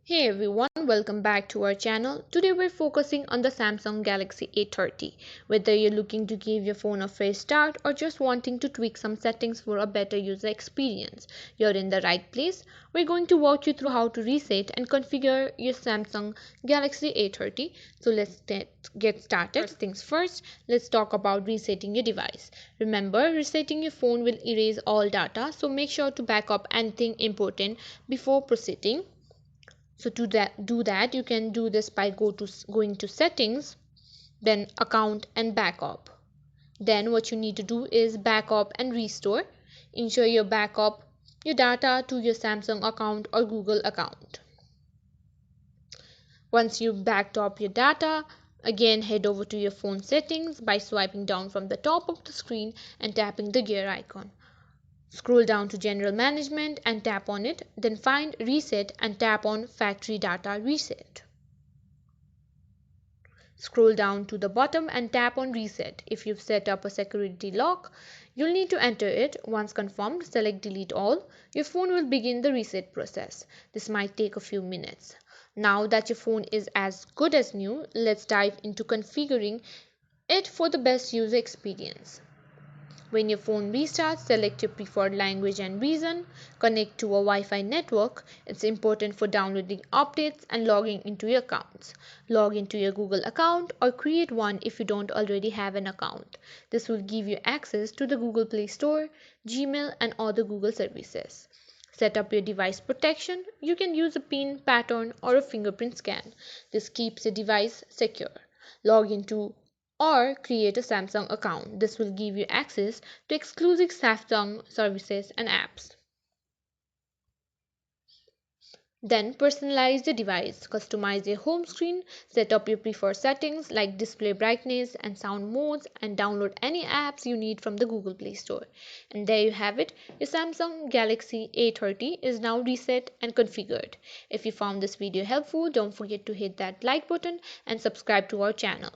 Hey everyone, welcome back to our channel. Today we're focusing on the Samsung Galaxy A30. Whether you're looking to give your phone a fresh start or just wanting to tweak some settings for a better user experience, you're in the right place. We're going to walk you through how to reset and configure your Samsung Galaxy A30. So let's get started. First things first, let's talk about resetting your device. Remember, resetting your phone will erase all data, so make sure to back up anything important before proceeding. So to do that, you can do this by going to settings, then account and backup. Then what you need to do is backup and restore. Ensure your backup your data to your Samsung account or Google account. Once you backed up your data, again head over to your phone settings by swiping down from the top of the screen and tapping the gear icon. Scroll down to General Management and tap on it, then find Reset and tap on Factory Data Reset. Scroll down to the bottom and tap on Reset. If you've set up a security lock, you'll need to enter it. Once confirmed, select Delete All. Your phone will begin the reset process. This might take a few minutes. Now that your phone is as good as new, let's dive into configuring it for the best user experience. When your phone restarts, select your preferred language and region, connect to a Wi-Fi network. It's important for downloading updates and logging into your accounts. Log into your Google account or create one if you don't already have an account. This will give you access to the Google Play Store, Gmail and other Google services. Set up your device protection. You can use a PIN pattern or a fingerprint scan. This keeps your device secure. Log into or create a Samsung account. This will give you access to exclusive Samsung services and apps. Then personalize the device, customize your home screen, set up your preferred settings like display brightness and sound modes, and download any apps you need from the Google Play Store. And there you have it. Your Samsung Galaxy A30 is now reset and configured. If you found this video helpful, don't forget to hit that like button and subscribe to our channel.